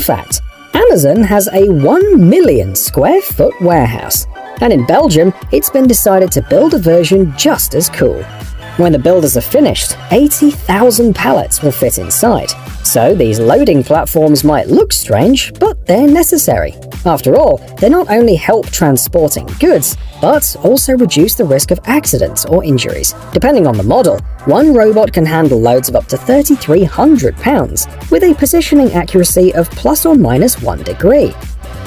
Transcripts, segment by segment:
fact: Amazon has a 1 million square foot warehouse, and in Belgium, it's been decided to build a version just as cool. When the builders are finished, 80,000 pallets will fit inside. So these loading platforms might look strange, but they're necessary. After all, they not only help transporting goods, but also reduce the risk of accidents or injuries. Depending on the model, one robot can handle loads of up to 3,300 pounds, with a positioning accuracy of plus or minus 1 degree.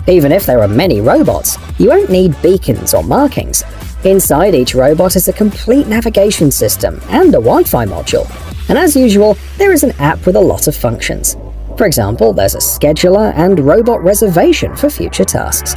Even if there are many robots, you won't need beacons or markings. Inside each robot is a complete navigation system and a Wi-Fi module. And as usual, there is an app with a lot of functions. For example, there's a scheduler and robot reservation for future tasks.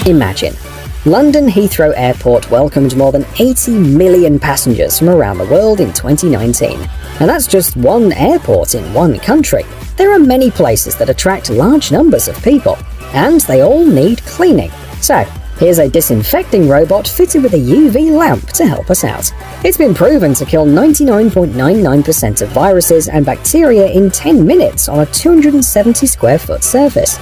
Imagine, London Heathrow Airport welcomed more than 80 million passengers from around the world in 2019. And that's just one airport in one country. There are many places that attract large numbers of people, and they all need cleaning. So, here's a disinfecting robot fitted with a UV lamp to help us out. It's been proven to kill 99.99% of viruses and bacteria in 10 minutes on a 270 square foot surface.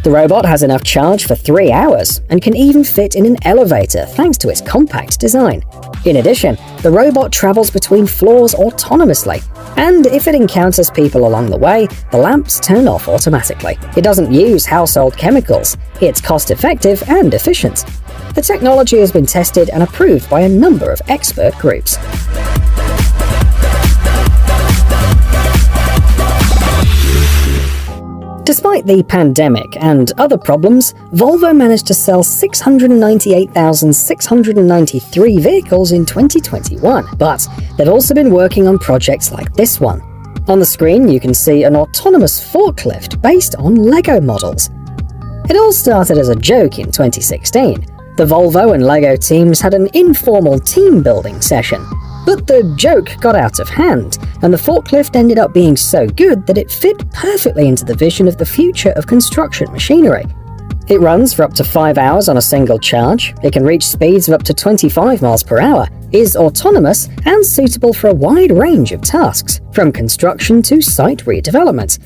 The robot has enough charge for 3 hours and can even fit in an elevator thanks to its compact design. In addition, the robot travels between floors autonomously, and if it encounters people along the way, the lamps turn off automatically. It doesn't use household chemicals. It's cost-effective and efficient. The technology has been tested and approved by a number of expert groups. Despite the pandemic and other problems, Volvo managed to sell 698,693 vehicles in 2021, but they've also been working on projects like this one. On the screen, you can see an autonomous forklift based on Lego models. It all started as a joke in 2016. The Volvo and Lego teams had an informal team-building session. But the joke got out of hand, and the forklift ended up being so good that it fit perfectly into the vision of the future of construction machinery. It runs for up to 5 hours on a single charge, it can reach speeds of up to 25 miles per hour, is autonomous, and suitable for a wide range of tasks, from construction to site redevelopment.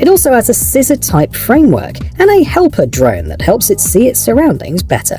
It also has a scissor-type framework and a helper drone that helps it see its surroundings better.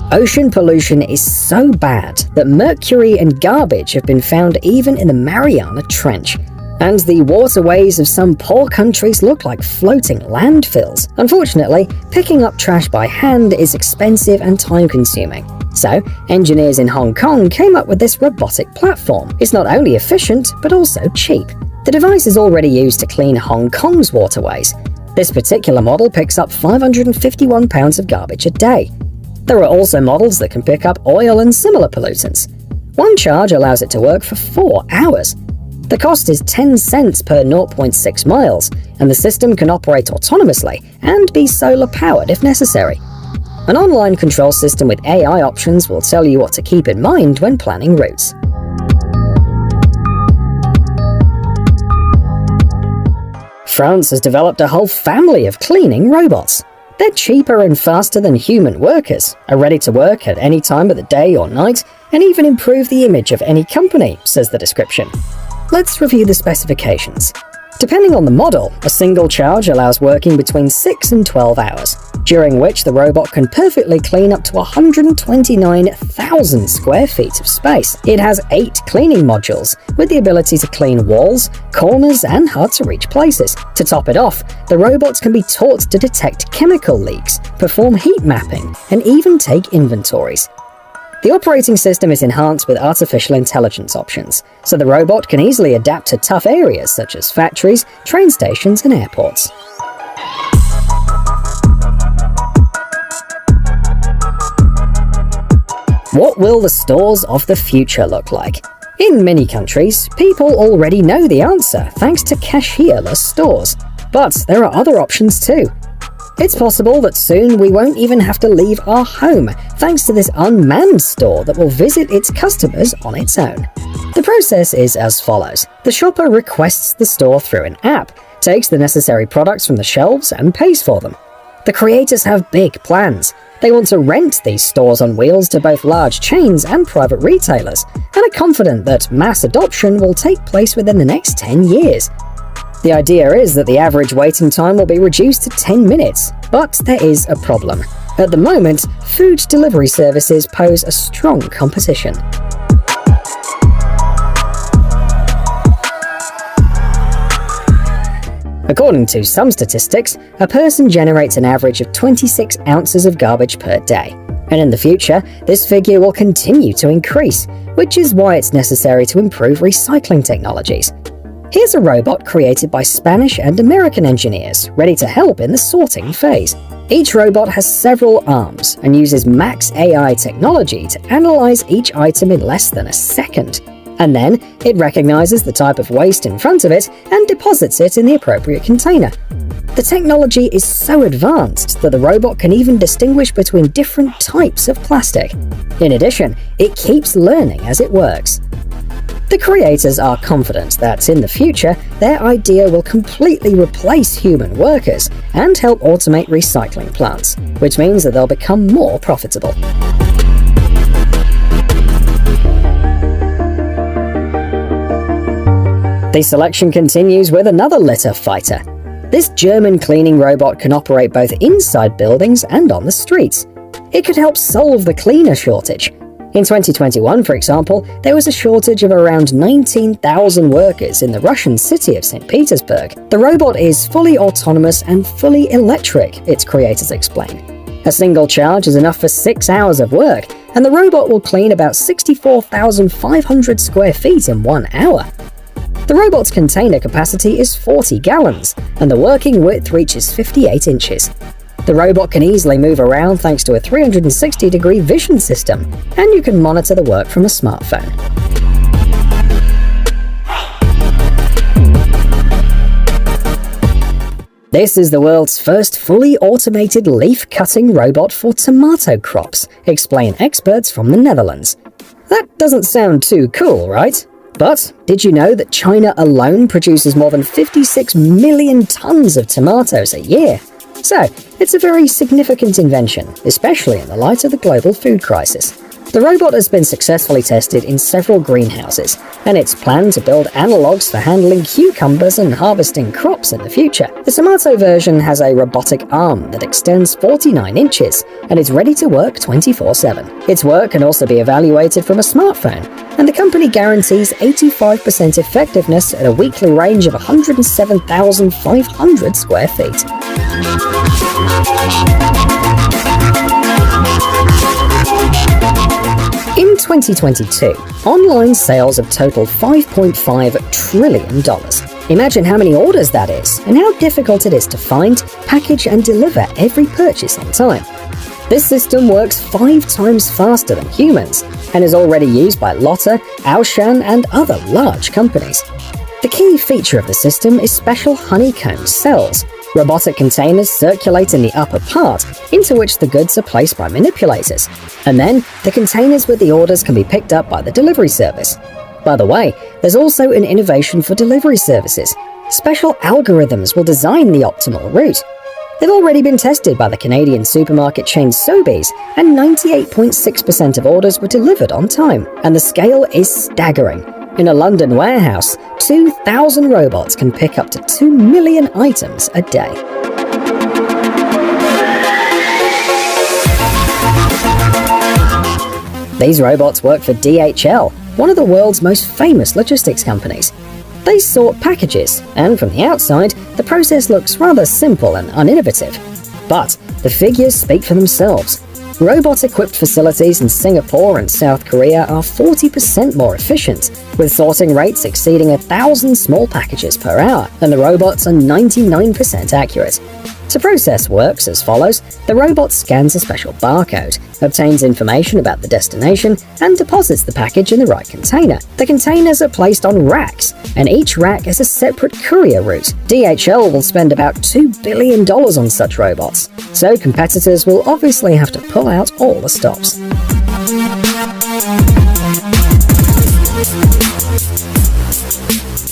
Ocean pollution is so bad that mercury and garbage have been found even in the Mariana Trench, and the waterways of some poor countries look like floating landfills. Unfortunately, picking up trash by hand is expensive and time-consuming. So, engineers in Hong Kong came up with this robotic platform. It's not only efficient, but also cheap. The device is already used to clean Hong Kong's waterways. This particular model picks up 551 pounds of garbage a day. There are also models that can pick up oil and similar pollutants. One charge allows it to work for 4 hours. The cost is 10 cents per 0.6 miles, and the system can operate autonomously and be solar-powered if necessary. An online control system with AI options will tell you what to keep in mind when planning routes. France has developed a whole family of cleaning robots. They're cheaper and faster than human workers, are ready to work at any time of the day or night, and even improve the image of any company, says the description. Let's review the specifications. Depending on the model, a single charge allows working between 6 and 12 hours, during which the robot can perfectly clean up to 129,000 square feet of space. It has 8 cleaning modules, with the ability to clean walls, corners, and hard-to-reach places. To top it off, the robots can be taught to detect chemical leaks, perform heat mapping, and even take inventories. The operating system is enhanced with artificial intelligence options, so the robot can easily adapt to tough areas such as factories, train stations, and airports. What will the stores of the future look like? In many countries, people already know the answer thanks to cashierless stores, but there are other options too. It's possible that soon we won't even have to leave our home thanks to this unmanned store that will visit its customers on its own. The process is as follows. The shopper requests the store through an app, takes the necessary products from the shelves and pays for them. The creators have big plans. They want to rent these stores on wheels to both large chains and private retailers, and are confident that mass adoption will take place within the next 10 years. The idea is that the average waiting time will be reduced to 10 minutes, but there is a problem. At the moment, food delivery services pose a strong competition. According to some statistics, a person generates an average of 26 ounces of garbage per day. And in the future, this figure will continue to increase, which is why it's necessary to improve recycling technologies. Here's a robot created by Spanish and American engineers, ready to help in the sorting phase. Each robot has several arms and uses Max AI technology to analyze each item in less than a second. And then, it recognizes the type of waste in front of it and deposits it in the appropriate container. The technology is so advanced that the robot can even distinguish between different types of plastic. In addition, it keeps learning as it works. The creators are confident that in the future, their idea will completely replace human workers and help automate recycling plants, which means that they'll become more profitable. The selection continues with another litter fighter. This German cleaning robot can operate both inside buildings and on the streets. It could help solve the cleaner shortage. In 2021, for example, there was a shortage of around 19,000 workers in the Russian city of St. Petersburg. The robot is fully autonomous and fully electric, its creators explain. A single charge is enough for 6 hours of work, and the robot will clean about 64,500 square feet in 1 hour. The robot's container capacity is 40 gallons, and the working width reaches 58 inches. The robot can easily move around thanks to a 360-degree vision system, and you can monitor the work from a smartphone. This is the world's first fully automated leaf-cutting robot for tomato crops, explain experts from the Netherlands. That doesn't sound too cool, right? But did you know that China alone produces more than 56 million tons of tomatoes a year? So, it's a very significant invention, especially in the light of the global food crisis. The robot has been successfully tested in several greenhouses, and it's planned to build analogues for handling cucumbers and harvesting crops in the future. The tomato version has a robotic arm that extends 49 inches and is ready to work 24/7. Its work can also be evaluated from a smartphone, and the company guarantees 85% effectiveness at a weekly range of 107,500 square feet. In 2022, online sales have totaled $5.5 trillion. Imagine how many orders that is, and how difficult it is to find, package, and deliver every purchase on time. This system works 5 times faster than humans, and is already used by Lotte, Auchan, and other large companies. The key feature of the system is special honeycomb cells. Robotic containers circulate in the upper part, into which the goods are placed by manipulators, and then the containers with the orders can be picked up by the delivery service. By the way, there's also an innovation for delivery services. Special algorithms will design the optimal route. They've already been tested by the Canadian supermarket chain Sobeys, and 98.6% of orders were delivered on time, and the scale is staggering. In a London warehouse, 2,000 robots can pick up to 2 million items a day. These robots work for DHL, one of the world's most famous logistics companies. They sort packages, and from the outside, the process looks rather simple and uninnovative. But the figures speak for themselves. Robot-equipped facilities in Singapore and South Korea are 40% more efficient, with sorting rates exceeding 1,000 small packages per hour, and the robots are 99% accurate. The process works as follows. The robot scans a special barcode, obtains information about the destination, and deposits the package in the right container. The containers are placed on racks, and each rack has a separate courier route. DHL will spend about $2 billion on such robots, so competitors will obviously have to pull out all the stops.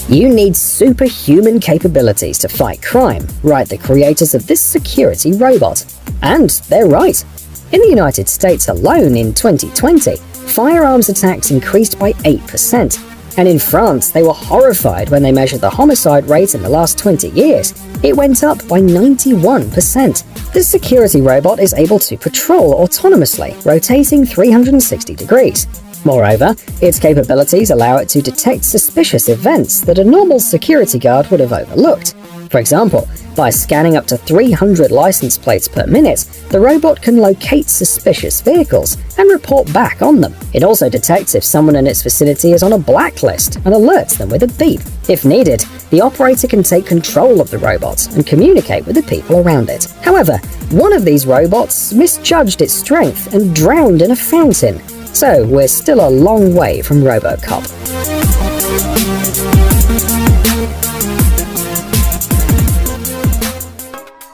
You need superhuman capabilities to fight crime, write the creators of this security robot. And they're right. In the United States alone in 2020, firearms attacks increased by 8%. And in France, they were horrified when they measured the homicide rate in the last 20 years. It went up by 91%. This security robot is able to patrol autonomously, rotating 360 degrees. Moreover, its capabilities allow it to detect suspicious events that a normal security guard would have overlooked. For example, by scanning up to 300 license plates per minute, the robot can locate suspicious vehicles and report back on them. It also detects if someone in its vicinity is on a blacklist and alerts them with a beep. If needed, the operator can take control of the robot and communicate with the people around it. However, one of these robots misjudged its strength and drowned in a fountain. So we're still a long way from RoboCop.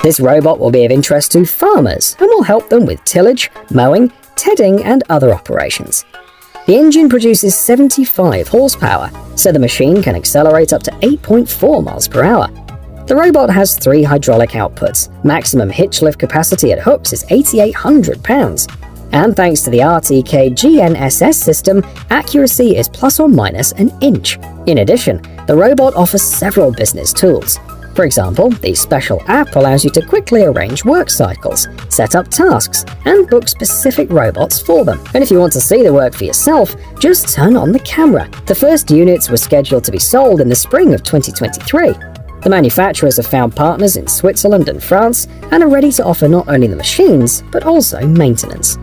This robot will be of interest to farmers and will help them with tillage, mowing, tedding, and other operations. The engine produces 75 horsepower, so the machine can accelerate up to 8.4 miles per hour. The robot has 3 hydraulic outputs. Maximum hitch lift capacity at hooks is 8,800 pounds. And thanks to the RTK GNSS system, accuracy is plus or minus an inch. In addition, the robot offers several business tools. For example, the special app allows you to quickly arrange work cycles, set up tasks, and book specific robots for them. And if you want to see the work for yourself, just turn on the camera. The first units were scheduled to be sold in the spring of 2023. The manufacturers have found partners in Switzerland and France and are ready to offer not only the machines, but also maintenance.